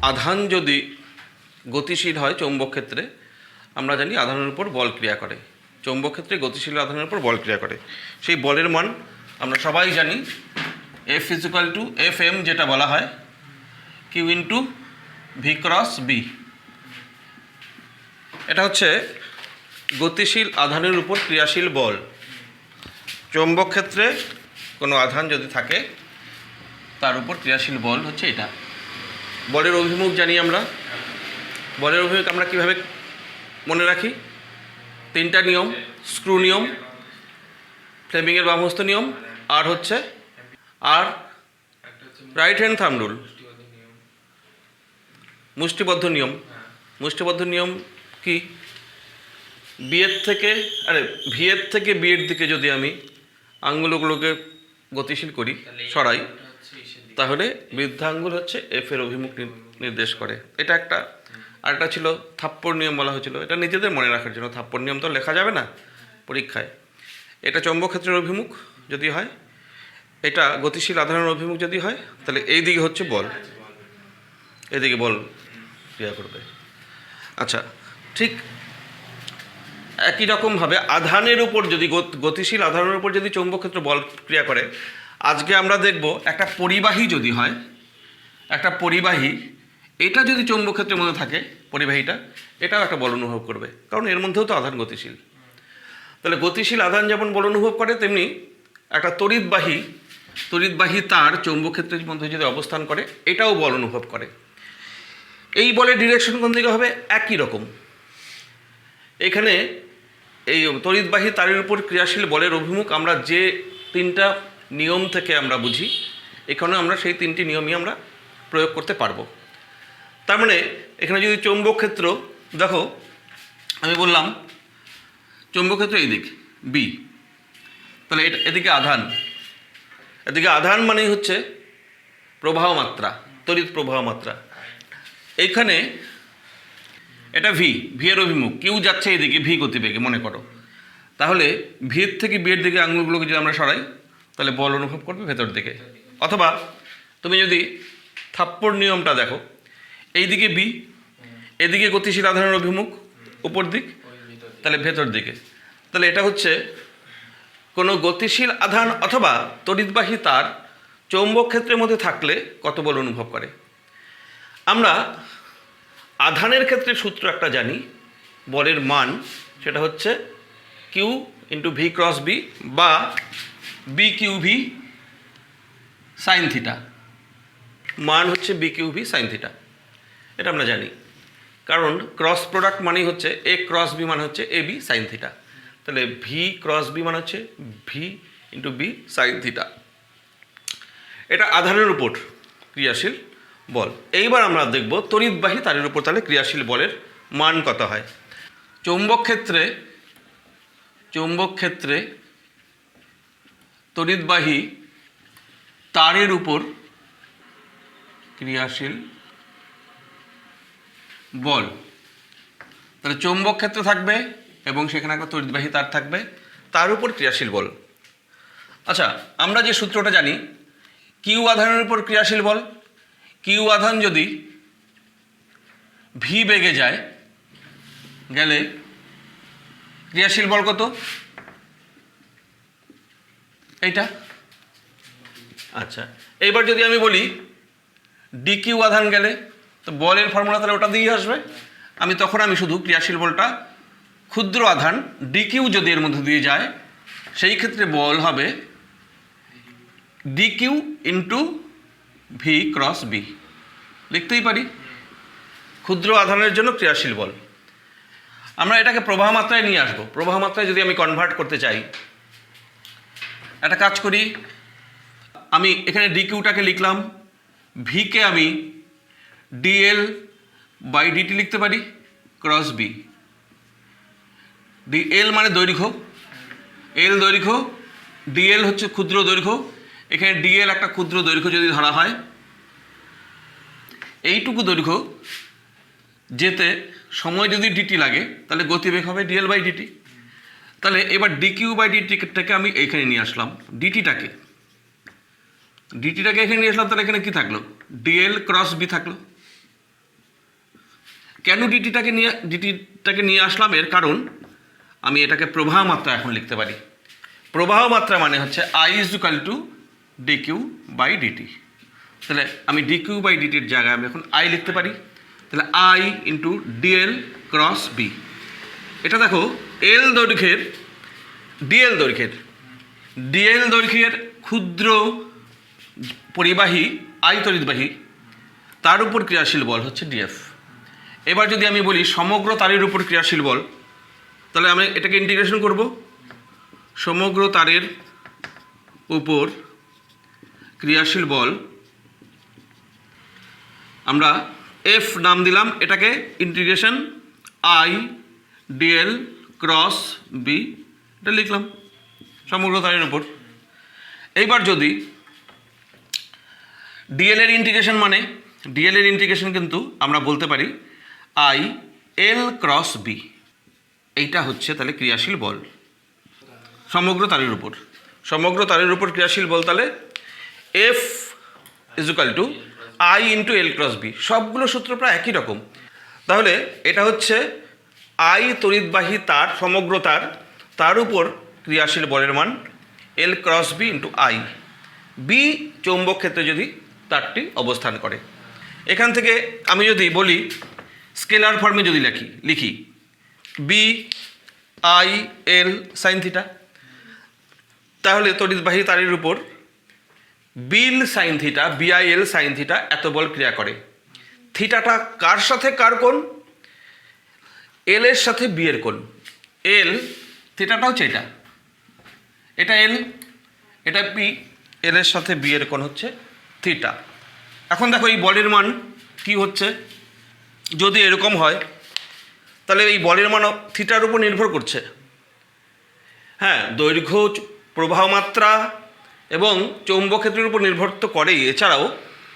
আধান যদি গতিশীল হয় চৌম্বক ক্ষেত্রে, আমরা জানি আধানের উপর বল ক্রিয়া করে। চৌম্বক ক্ষেত্রে গতিশীল আধানের উপর বল ক্রিয়া করে। সেই বলের মান আমরা সবাই জানি, F is equal to F M, যেটা বলা হয় Q into V cross B. এটা হচ্ছে গতিশীল আধানের উপর ক্রিয়াশীল বল। চৌম্বক ক্ষেত্রে কোনো আধান যদি থাকে তার উপর ক্রিয়াশীল বল হচ্ছে এটা। বলের অভিমুখ জানি আমরা। বলের অভিমুখ আমরা কীভাবে মনে রাখি? তিনটা নিয়ম: স্ক্রু নিয়ম, ফ্লেমিংয়ের বামহস্ত নিয়ম, আর হচ্ছে রাইট হ্যান্ড থাম্ব রুল, মুষ্টিবদ্ধ নিয়ম। মুষ্টিবদ্ধ নিয়ম কি? ভি এর থেকে বি এর দিকে যদি আমি আঙ্গুলগুলোকে গতিশীল করি, সরাই, তাহলে বৃদ্ধাঙ্গুল হচ্ছে এফ এর অভিমুখ নির্দেশ করে। এটা একটা। আরেকটা ছিল থাপ্পড় নিয়ম বলা হয়েছিল। এটা নিজেদের মনে রাখার জন্য। থাপ্পড় নিয়ম তো লেখা যাবে না পরীক্ষায়। এটা চৌম্বক ক্ষেত্রের অভিমুখ যদি হয়, এটা গতিশীল আধানের অভিমুখ যদি হয়, তাহলে এই দিকে হচ্ছে বল, এদিকে বল ক্রিয়া করবে। আচ্ছা, ঠিক একই রকমভাবে আধানের উপর যদি গতিশীল আধানের উপর যদি চৌম্বক ক্ষেত্র বল ক্রিয়া করে, আজকে আমরা দেখব একটা পরিবাহী যদি হয়, একটা পরিবাহী, এটা যদি চৌম্বক ক্ষেত্রের মধ্যে থাকে, পরিবাহীটা, এটাও একটা বল অনুভব করবে, কারণ এর মধ্যেও তো আধান গতিশীল। তাহলে গতিশীল আধান যেমন বল অনুভব করে, তেমনি একটা তড়িৎবাহী তার চৌম্বক ক্ষেত্রের মধ্যে যদি অবস্থান করে, এটাও বল অনুভব করে। এই বলের ডিরেকশন কোন দিকে হবে? একই রকম। এখানে এই তড়িৎবাহী তারের উপর ক্রিয়াশীল বলের অভিমুখ আমরা যে তিনটা নিয়ম থেকে আমরা বুঝি, এখানে আমরা সেই তিনটি নিয়মই আমরা প্রয়োগ করতে পারবো। তার মানে এখানে যদি চৌম্বক ক্ষেত্র দেখো, আমি বললাম চৌম্বক ক্ষেত্র এই দিক বি, তাহলে এদিকে আধান মানেই হচ্ছে প্রবাহ মাত্রা, তড়িৎ প্রবাহ মাত্রা। এইখানে এটা ভি এর অভিমুখ, কিউ যাচ্ছে এদিকে ভি গতিবেগে মনে করো। তাহলে ভি এর থেকে বি এর দিকে আঙুলগুলোকে যদি আমরা সরাই, তাহলে বল অনুভব করবে ভেতর দিকে। অথবা তুমি যদি থাপ্পড় নিয়মটা দেখো, এইদিকে বি, এদিকে গতিশীল আধানের অভিমুখ উপর দিক, তাহলে ভেতর দিকে। তাহলে এটা হচ্ছে কোনো গতিশীল আধান অথবা তড়িৎবাহী তার চৌম্বক ক্ষেত্রের মধ্যে থাকলে কত বল অনুভব করে। আমরা আধানের ক্ষেত্রে সূত্র একটা জানি, বলের মান, সেটা হচ্ছে Q into V cross B, বা B Q V sine theta. মান হচ্ছে B Q V sine theta, এটা আমরা জানি, কারণ ক্রস প্রোডাক্ট মানেই হচ্ছে এ ক্রস বি মানে হচ্ছে এ বি সাইন থিটা। তাহলে ভি ক্রস বি মানে হচ্ছে V into B sine theta. এটা আধানের উপর ক্রিয়াশীল বল। এইবার আমরা দেখব তড়িৎবাহী তারের উপর তাহলে ক্রিয়াশীল বলের মান কত হয়। চৌম্বক ক্ষেত্রে তড়িৎবাহী তারের উপর ক্রিয়াশীল বল, তাহলে চৌম্বক ক্ষেত্র থাকবে এবং সেখানে একটা তড়িৎবাহী তার থাকবে, তার উপর ক্রিয়াশীল বল। আচ্ছা, আমরা যে সূত্রটা জানি, কিউ আধানের উপর ক্রিয়াশীল বল, কিউ আধান যদি ভি বেগে গেলে ক্রিয়াশীল বল কত? এইটা। আচ্ছা, এইবার যদি আমি বলি ডি কিউ আধান গেলে, তো বলের ফর্মুলা তাহলে ওটা দিয়েই আসবে। তখন আমি শুধু ক্রিয়াশীল বলটা, ক্ষুদ্র আধান ডি কিউ যদি এর মধ্যে দিয়ে যায়, সেই ক্ষেত্রে বল হবে D Q into V cross B, লিখতেই পারি ক্ষুদ্র আধানের জন্য ক্রিয়াশীল বল। আমরা এটাকে প্রবাহ মাত্রায় নিয়ে আসবো। প্রবাহ মাত্রায় যদি আমি কনভার্ট করতে চাই, একটা কাজ করি, আমি এখানে ডি কিউটাকে লিখলাম, ভিকে আমি ডিএল বাই ডিটি লিখতে পারি ক্রস বি। ডিএল মানে দৈর্ঘ্য, এল দৈর্ঘ্য, ডিএল হচ্ছে ক্ষুদ্র দৈর্ঘ্য। এখানে ডিএল একটা ক্ষুদ্র দৈর্ঘ্য যদি ধরা হয়, এইটুকু দৈর্ঘ্য যেতে সময় যদি ডিটি লাগে, তাহলে গতিবেগ হবে ডিএল বাই ডিটি। তাহলে এবার ডি কিউ বাই ডিটিটাকে আমি এইখানে নিয়ে আসলাম, ডিটিটাকে এখানে নিয়ে আসলাম, তাহলে এখানে কি থাকলো? ডিএল ক্রস বি থাকলো। কেন ডিটিটাকে নিয়ে আসলাম, এর কারণ আমি এটাকে প্রবাহ মাত্রা এখন লিখতে পারি। প্রবাহ মাত্রা মানে হচ্ছে I is equal to DQ by DT. তাহলে আমি ডিকিউ বাই ডিটির জায়গায় আমি এখন I লিখতে পারি। তাহলে I into DL cross B. এটা দেখো এল দৈর্ঘ্যের ডিএল দৈর্ঘ্যের ক্ষুদ্র পরিবাহী I তড়িৎবাহী, তার উপর ক্রিয়াশীল বল হচ্ছে ডিএফ। এবার যদি আমি বলি সমগ্র তারের উপর ক্রিয়াশীল বল, তাহলে আমি এটাকে ইন্টিগ্রেশন করব। সমগ্র তারের উপর ক্রিয়াশীল বল আমরা এফ নাম দিলাম, এটাকে integration I DL cross B, এটা লিখলাম সমগ্র তারের উপর। এইবার যদি ডিএল এর ইন্টিগ্রেশন মানে ডিএল এর ইন্টিগ্রেশন কিন্তু আমরা বলতে পারি I এল ক্রস বি। এইটা হচ্ছে তাহলে ক্রিয়াশীল বল সমগ্র তারের উপর ক্রিয়াশীল বল। তাহলে F is equal to I into L cross B. সবগুলো সূত্র প্রায় একই রকম। তাহলে এটা হচ্ছে I তড়িৎবাহী তার, সমগ্র তার উপর ক্রিয়াশীল বলের মান L cross B into I। বি চৌম্বক ক্ষেত্রে যদি তারটি অবস্থান করে। এখান থেকে আমি যদি বলি স্কেলার ফর্মে যদি লিখি B I L sine theta, তাহলে তড়িৎবাহী তারের উপর BIL sine theta BIL sine theta এত বল ক্রিয়া করে। থিটাটা কার সাথে কার কোণ? এল এর সাথে বি এর কোণ। এল থিটাটা হচ্ছে এটা এল, এটা বি, এল এর সাথে বি এর কোণ হচ্ছে থিটা। এখন দেখো এই বলের মান কি হচ্ছে, যদি এরকম হয় তাহলে এই বলের মান থিটার উপর নির্ভর করছে। হ্যাঁ, দৈর্ঘ্য, প্রবাহ মাত্রা এবং চৌম্বক ক্ষেত্রের উপর নির্ভর তো করেই, এছাড়াও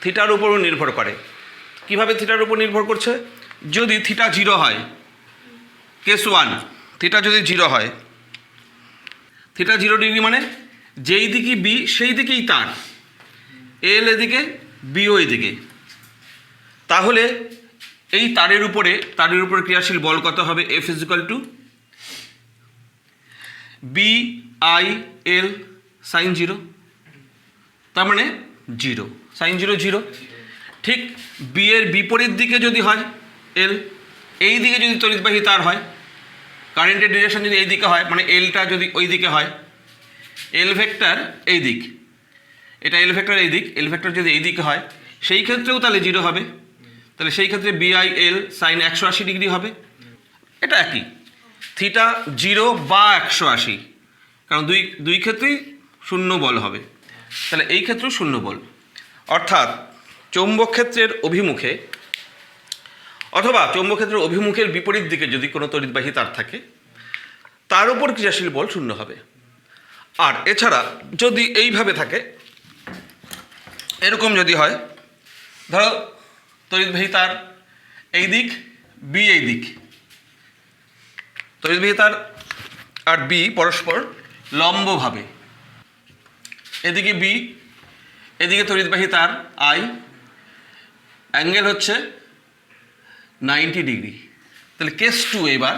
থিটার উপরও নির্ভর করে। কিভাবে থিটার উপর নির্ভর করছে? যদি থিটা 0 হয়, কেস 1, থিটা যদি 0 হয়, থিটা 0 ডিগ্রি মানে যেই দিকে বি সেই দিকেই তার, এল এদিকে বিও এদিকে, তাহলে এই তারের উপরে ক্রিয়াশীল বল কত হবে? F is equal to B I L sine 0, তার মানে 0, সাইন 0 ঠিক বি এর বিপরীত দিকে যদি হয় এল, এই দিকে যদি তড়িৎবাহী তার হয়, কারেন্টের ডিরেকশন যদি এই দিকে হয়, মানে এলটা যদি ওই দিকে হয়, এল ভেক্টর এই দিক, এটা এল ভেক্টর এই দিক, এল ভেক্টর যদি এই দিকে হয়, সেই ক্ষেত্রেও তাহলে 0 হবে। তাহলে সেই ক্ষেত্রে বিআইএল সাইন 180 ডিগ্রি হবে। এটা একই, থিটা 0 বা 180, কারণ দুই ক্ষেত্রেই শূন্য বল হবে। তাহলে এই ক্ষেত্রেও শূন্য বল, অর্থাৎ চৌম্বক ক্ষেত্রের অভিমুখে অথবা চৌম্বক ক্ষেত্রের অভিমুখের বিপরীত দিকে যদি কোনো তড়িৎবাহী তার থাকে, তার উপর ক্রিয়াশীল বল শূন্য হবে। আর এছাড়া যদি এইভাবে থাকে, এরকম যদি হয়, ধরো তড়িৎবাহী তার এই দিক, বি এই দিক, তড়িৎবাহী তার আর বি পরস্পর লম্বভাবে, এদিকে বি, এদিকে তড়িৎবাহী তার আই, অ্যাঙ্গেল হচ্ছে 90 ডিগ্রি। তাহলে কেস 2, এবার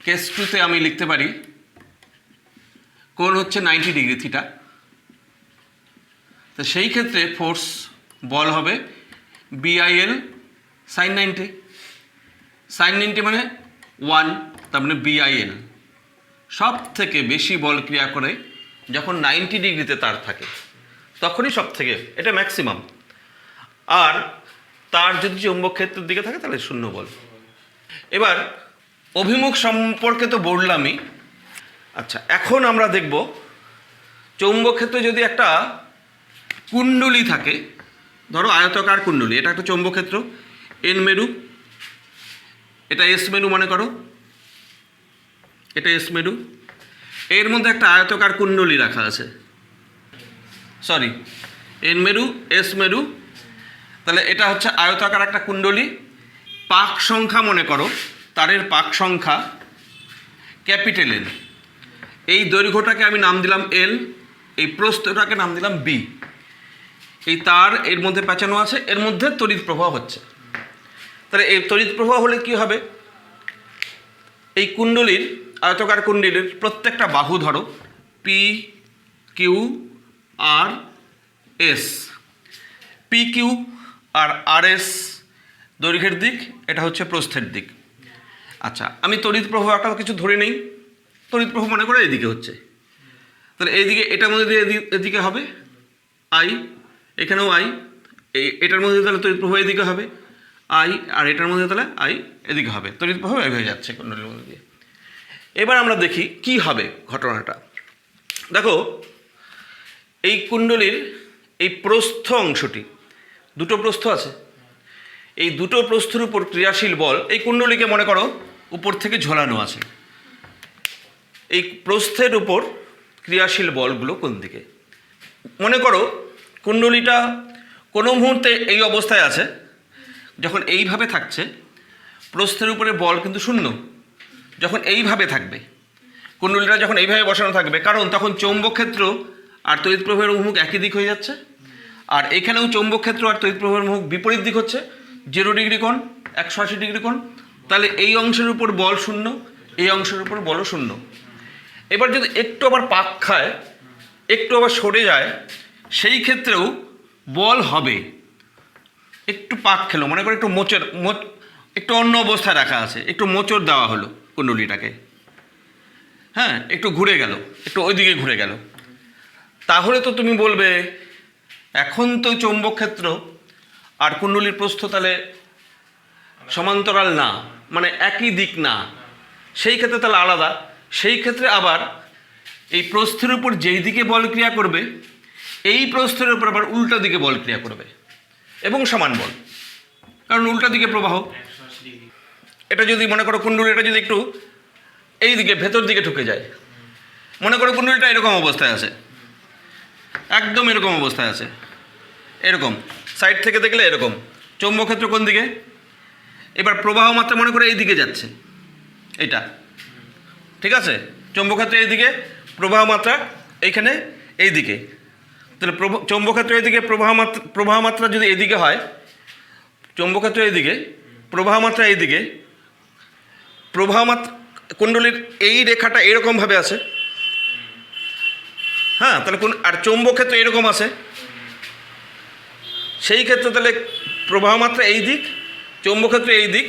কেস 2তে আমি লিখতে পারি কোণ হচ্ছে 90 ডিগ্রি থিটা। তো সেই ক্ষেত্রে ফোর্স বল হবে বিআইএল সাইন 90, সাইন 90 মানে 1, তার মানে বিআইএল। সব থেকে বেশি বল ক্রিয়া করে যখন 90 ডিগ্রিতে তার থাকে, তখনই সব থেকে, এটা ম্যাক্সিমাম। আর তার যদি চৌম্বক ক্ষেত্রের দিকে থাকে তাহলে শূন্য বল। এবার অভিমুখ সম্পর্কে তো বললামই। আচ্ছা, এখন আমরা দেখব চৌম্বক ক্ষেত্রে যদি একটা কুণ্ডলী থাকে, ধরো আয়তাকার কুণ্ডলী, এটা একটা চৌম্বক ক্ষেত্র, এন মেরু, এটা এস মেরু মনে করো, এটা এস মেরু, এর মধ্যে একটা আয়তাকার কুণ্ডলী রাখা আছে, সরি এন মেরু এস মেরু, তাহলে এটা হচ্ছে আয়তাকার একটা কুণ্ডলী। পাক সংখ্যা মনে করো, তারের পাক সংখ্যা ক্যাপিটাল এল, এই দৈর্ঘ্যটাকে আমি নাম দিলাম এল, এই প্রস্থটাকে নাম দিলাম বি। এই তার এর মধ্যে পেঁচানো আছে, এর মধ্যে তড়িৎ প্রবাহ হচ্ছে। তাহলে এই তড়িৎ প্রবাহ হলে কি হবে, এই কুণ্ডলীর আয়তকার কুণ্ডলীর প্রত্যেকটা বাহু ধরো, P Q R S, P Q R আর এস দৈর্ঘ্যের দিক, এটা হচ্ছে প্রস্থের দিক। আচ্ছা, আমি তড়িৎ প্রবাহ একটা কিছু ধরে নেই, তড়িৎ প্রবাহ মনে করে এইদিকে হচ্ছে, তাহলে এইদিকে এটার মধ্যে দিয়ে এদিকে হবে আই, এখানেও আই, এটার মধ্যে তাহলে তড়িৎ প্রবাহ এদিকে হবে আই, আর এটার মধ্যে তাহলে আই এদিকে হবে, তড়িৎ প্রবাহ এই হয়ে যাচ্ছে কুণ্ডলীর মধ্যে দিয়ে। এবার আমরা দেখি কি হবে ঘটনাটা। দেখো, এই কুণ্ডলীর এই প্রস্থ অংশটি, দুটো প্রস্থ আছে, এই দুটো প্রস্থের উপর ক্রিয়াশীল বল, এই কুণ্ডলীকে মনে করো উপর থেকে ঝোলানো আছে, এই প্রস্থের উপর ক্রিয়াশীল বলগুলো কোন দিকে? মনে করো কুণ্ডলীটা কোনো মুহূর্তে এই অবস্থায় আছে, যখন এইভাবে থাকছে প্রস্থের উপরে বল কিন্তু শূন্য, যখন এইভাবে থাকবে কুণ্ডলীটা, যখন এইভাবে বসানো থাকবে, কারণ তখন চৌম্বক ক্ষেত্র আর তড়িৎ প্রবাহের অভিমুখ একই দিক হয়ে যাচ্ছে, আর এখানেও চৌম্বক ক্ষেত্র আর তড়িৎ প্রবাহের অভিমুখ বিপরীত দিক হচ্ছে, 0 ডিগ্রি কোণ, 180 ডিগ্রি কোণ, তাহলে এই অংশের উপর বল শূন্য, এই অংশের উপর বলও শূন্য। এবার যদি একটু আবার পাক খায়, একটু আবার সরে যায়, সেই ক্ষেত্রেও বল হবে। একটু পাক খেলো, মনে করে একটু একটু অন্য অবস্থায় রাখা আছে, একটু মোচড় দেওয়া হলো কুণ্ডলীটাকে, হ্যাঁ, একটু ঘুরে গেল, একটু ওইদিকে ঘুরে গেল, তাহলে তো তুমি বলবে এখন তো চৌম্বক ক্ষেত্র আর কুণ্ডলীর প্রস্থ তাহলে সমান্তরাল না, মানে একই দিক না, সেই ক্ষেত্রে তাহলে আলাদা। সেই ক্ষেত্রে আবার এই প্রস্থের উপর যেই দিকে বল ক্রিয়া করবে, এই প্রস্থের উপর আবার উল্টা দিকে বল ক্রিয়া করবে এবং সমান বল, কারণ উল্টা দিকে প্রবাহ। এটা যদি মনে করো কুণ্ডলীটা যদি একটু এই দিকে ভেতর দিকে ঢুকে যায়, মনে করো কুণ্ডলীটা এরকম অবস্থায় আছে, একদম এরকম অবস্থায় আছে, এরকম সাইড থেকে দেখলে এরকম, চৌম্বক ক্ষেত্র কোন দিকে, এবার প্রবাহ মাত্রা মনে করে এই দিকে যাচ্ছে, এটা ঠিক আছে, চৌম্বক ক্ষেত্র এইদিকে, প্রবাহ মাত্রা এইখানে এই দিকে, তাহলে চৌম্বক ক্ষেত্র এইদিকে, প্রবাহ মাত্রা যদি এইদিকে হয়, চৌম্বক ক্ষেত্র এইদিকে, প্রবাহ মাত্রা এইদিকে, প্রবাহ মাত্রা কুণ্ডলীর এই রেখাটা এরকমভাবে আছে, হ্যাঁ, তাহলে আর চৌম্বক ক্ষেত্র এরকম আছে, সেই ক্ষেত্রে তাহলে প্রবাহ মাত্রা এই দিক, চৌম্বক ক্ষেত্র এই দিক,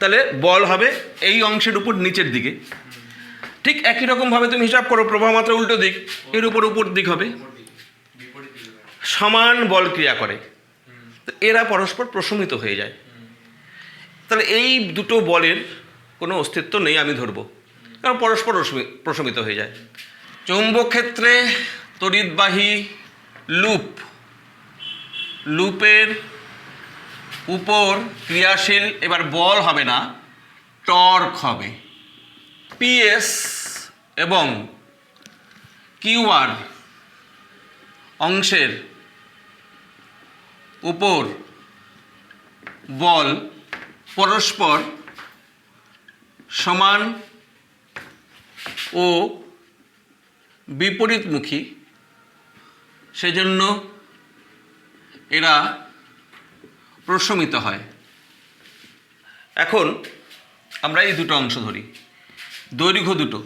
তাহলে বল হবে এই অংশের উপর নিচের দিকে। ঠিক একই রকমভাবে তুমি হিসাব করো, প্রবাহ মাত্রা উল্টো দিক, এর উপর উপর দিক হবে, সমান বল ক্রিয়া করে, এরা পরস্পর প্রশমিত হয়ে যায়। তাহলে এই দুটো বলের কোনো অস্তিত্ব নেই আমি ধরবো, কারণ পরস্পর প্রশমিত হয়ে যায়। চৌম্বক ক্ষেত্রে তড়িৎবাহী লুপের উপর ক্রিয়াশীল এবার বল হবে না, টর্ক হবে। পিএস এবং কিউআর অংশের উপর বল পরস্পর সমান ও বিপরীতমুখী, সেজন্য এরা প্রশমিত হয়। এখন আমরা এই দুটো অংশ ধরি, দৈর্ঘ্য দুটো।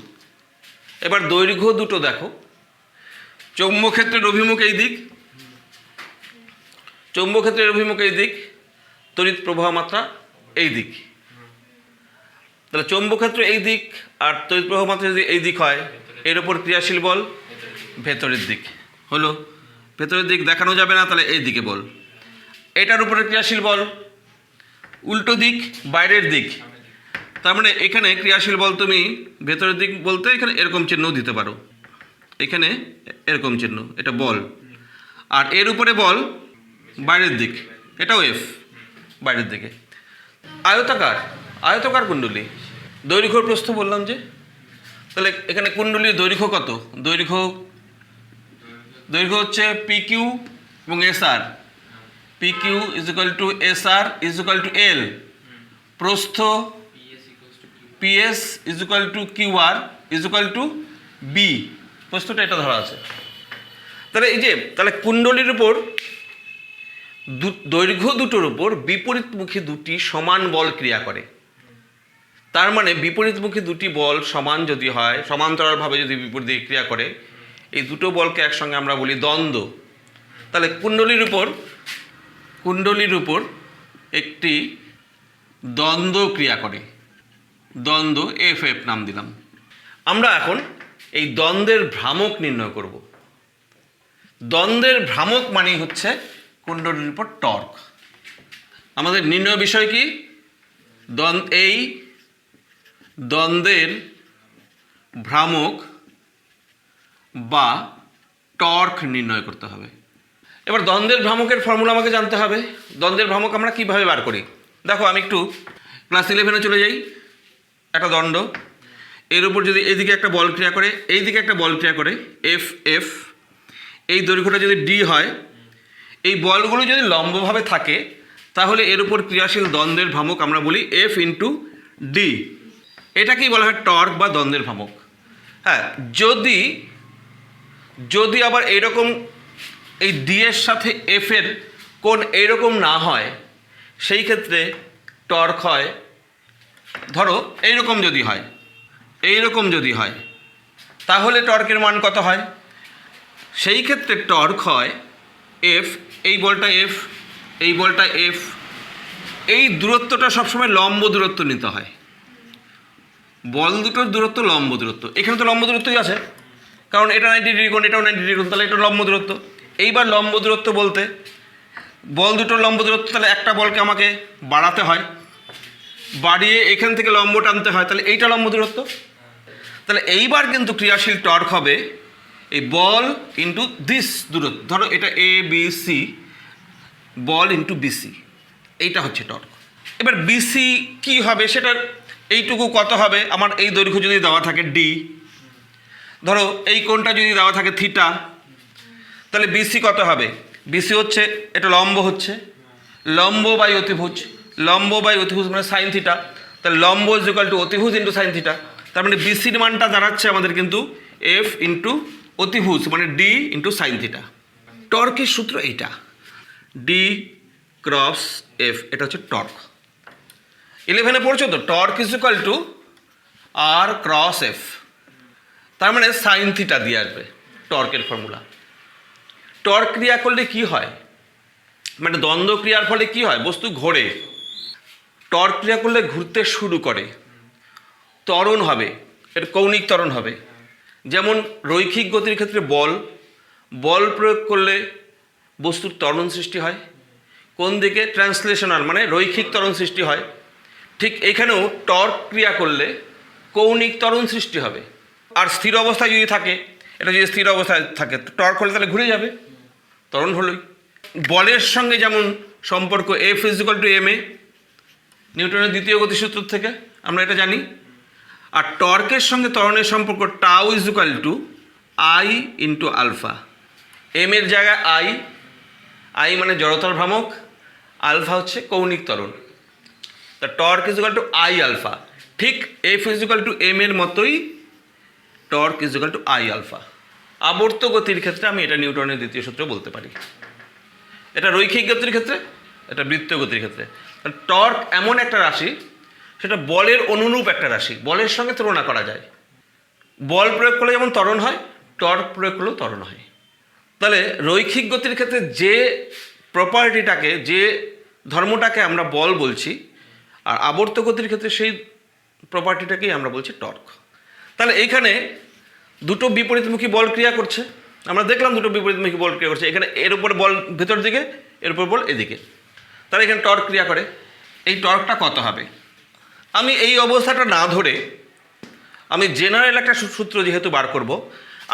এবার দৈর্ঘ্য দুটো দেখো, চৌম্বক ক্ষেত্রের অভিমুখ এই দিক, চৌম্বক ক্ষেত্রের অভিমুখ এই দিক, তড়িৎ প্রবাহ মাত্রা এই দিক, তাহলে চৌম্বক ক্ষেত্র এই দিক আর তড়িৎ প্রবাহ মাত্রা যদি এই দিক হয়, এর ওপর ক্রিয়াশীল বল ভেতরের দিক হলো, ভেতরের দিক দেখানো যাবে না, তাহলে এই দিকে বল, এটার উপরে ক্রিয়াশীল বল উল্টো দিক বাইরের দিক, তার মানে এখানে ক্রিয়াশীল বল তুমি ভেতরের দিক বলতে এখানে এরকম চিহ্ন দিতে পারো, এখানে এরকম চিহ্ন, এটা বল, আর এর উপরে বল বাইরের দিক, এটাও এফ বাইরের দিকে। আয়তাকার কুণ্ডলী, দৈর্ঘ্য প্রস্থ বললাম যে, তাহলে এখানে কুণ্ডলীর দৈর্ঘ্য কত? দৈর্ঘ্য হচ্ছে পি কিউ এবং S R, P Q is equal to S R is equal to L, প্রস্থ PS is equal to Q R is equal to B, প্রস্থটা এটা ধরা আছে। তাহলে এই যে তাহলে কুণ্ডলীর উপর দৈর্ঘ্য দুটোর উপর বিপরীতমুখী দুটি সমান বল ক্রিয়া করে। তার মানে বিপরীতমুখী দুটি বল সমান যদি হয়, সমান্তরালভাবে যদি বিপরীত দিকে ক্রিয়া করে, এই দুটো বলকে একসঙ্গে আমরা বলি দ্বন্দ্ব। তাহলে কুণ্ডলীর উপর একটি দ্বন্দ্ব ক্রিয়া করে, দ্বন্দ্ব এফ এফ নাম দিলাম। আমরা এখন এই দ্বন্দ্বের ভ্রামক নির্ণয় করব। দ্বন্দ্বের ভ্রামক মানেই হচ্ছে কুণ্ডলীর উপর টর্ক। আমাদের নির্ণয় বিষয় কি? এই দ্বন্দ্বের ভ্রামক বা টর্ক নির্ণয় করতে হবে। এবার দ্বন্দ্বের ভ্রামকের ফর্মুলা আমাকে জানতে হবে। দ্বন্দ্বের ভ্রামক আমরা কিভাবে বার করি? দেখো, আমি একটু ক্লাস 11-এ চলে যাই। একটা দণ্ড, এর উপর যদি এইদিকে একটা বল ক্রিয়া করে, এইদিকে একটা বল ক্রিয়া করে, এফ এফ, এই দৈর্ঘ্যটা যদি ডি হয়, এই বলগুলো যদি লম্বভাবে থাকে, তাহলে এর উপর ক্রিয়াশীল দ্বন্দ্বের ভ্রামক আমরা বলি এফ ইন্টু ডি। এটাকেই বলা হয় টর্ক বা দ্বন্দ্বের ভ্রামক। হ্যাঁ, যদি আবার এইরকম এই ডি এর সাথে এফ এর কোণ এইরকম না হয়, সেই ক্ষেত্রে টর্ক হয়, ধরো এইরকম যদি হয়, তাহলে টর্কের মান কত হয়? সেই ক্ষেত্রে টর্ক হয় এফ, এই বলটা এফ, এই বলটা এফ, এই দূরত্বটা সবসময় লম্ব দূরত্ব নিতে হয়। বল দুটোর দূরত্ব লম্ব দূরত্ব, এখানে তো লম্ব দূরত্বই আছে, কারণ এটা 90 ডিগ্রি কোণ, এটাও 90 ডিগ্রি কোণ, তাহলে এটা লম্ব দূরত্ব। এইবার লম্ব দূরত্ব বলতে বল দুটোর লম্ব দূরত্ব, তাহলে একটা বলকে আমাকে বাড়াতে হয়, বাড়িয়ে এখান থেকে লম্ব টানতে হয়, তাহলে এইটা লম্ব দূরত্ব। তাহলে এইবার কিন্তু ক্রিয়াশীল টর্ক হবে এই বল ইন্টু দিস দূরত্ব, ধরো এটা A B C, ball into BC, এইটা হচ্ছে টর্ক। এবার বিসি কি হবে, সেটার এইটুকু কত হবে? আমার এই দৈর্ঘ্য যদি দেওয়া থাকে ডি, ধরো এই কোণটা যদি দেওয়া থাকে থিটা, তাহলে বিসি কত হবে? বিসি হচ্ছে, এটা লম্ব হচ্ছে, লম্ব বাই অতিভুজ, লম্ব বাই অতিভুজ মানে সাইন থিটা, তাহলে লম্ব ইজ ইকুয়াল টু অতিভুজ ইন্টু সাইন থিটা। তার মানে বিসির মানটা দাঁড়াচ্ছে আমাদের কিন্তু এফ ইন্টু অতিভুজ মানে ডি ইন্টু সাইন থিটা। টর্কের সূত্র এইটা, ডি ক্রস এফ, এটা হচ্ছে টর্ক। 11-এ পড়ছো তো, torque is equal to R cross F, তার মানে সাইন থিটা দিয়ে আসবে টর্কের ফর্মুলা। টর্ক ক্রিয়া করলে কি হয়, মানে দ্বন্দ্ব ক্রিয়ার ফলে কি হয়? বস্তু ঘোরে। টর্ক ক্রিয়া করলে ঘুরতে শুরু করে, ত্বরণ হবে, এর কৌণিক ত্বরণ হবে। যেমন রৈখিক গতির ক্ষেত্রে বল প্রয়োগ করলে বস্তুর ত্বরণ সৃষ্টি হয়, কোন দিকে? ট্রান্সলেশনাল মানে রৈখিক ত্বরণ সৃষ্টি হয়। ঠিক এখানেও টর্ক ক্রিয়া করলে কৌণিক ত্বরণ সৃষ্টি হবে। আর স্থির অবস্থায় যদি থাকে, এটা যদি স্থির অবস্থায় থাকে, টর্ক হলে তাহলে ঘুরে যাবে, ত্বরণ হলোই। বলের সঙ্গে যেমন সম্পর্ক F is equal to M A, নিউটনের দ্বিতীয় গতিসূত্র থেকে আমরা এটা জানি। আর টর্কের সঙ্গে ত্বরণের সম্পর্ক tau is equal to I into alpha. M এর জায়গায় আই মানে জড়তার ভ্রামক, আলফা হচ্ছে কৌণিক ত্বরণ। তা torque is equal to I alpha. ঠিক F is equal to M এর মতোই torque is equal to I alpha. আবর্ত গতির ক্ষেত্রে আমি এটা নিউটনের দ্বিতীয় সূত্র বলতে পারি। এটা রৈখিক গতির ক্ষেত্রে, এটা বৃত্তীয় গতির ক্ষেত্রে। টর্ক এমন একটা রাশি, সেটা বলের অনুরূপ একটা রাশি, বলের সঙ্গে তুলনা করা যায়। বল প্রয়োগ করলে যেমন ত্বরণ হয়, টর্ক প্রয়োগ করলেও ত্বরণ হয়। তাহলে রৈখিক গতির ক্ষেত্রে যে প্রপার্টিটাকে, যে ধর্মটাকে আমরা বল বলছি, আর আবর্ত গতির ক্ষেত্রে সেই প্রপার্টিটাকেই আমরা বলছি টর্ক। তাহলে এইখানে দুটো বিপরীতমুখী বল ক্রিয়া করছে, আমরা দেখলাম দুটো বিপরীতমুখী বল ক্রিয়া করছে। এখানে এর উপর বল ভেতর দিকে, এর উপর বল এদিকে, তাহলে এখানে টর্ক ক্রিয়া করে। এই টর্কটা কত হবে? আমি এই অবস্থাটা না ধরে আমি জেনারেল একটা সূত্র যেহেতু বার করব,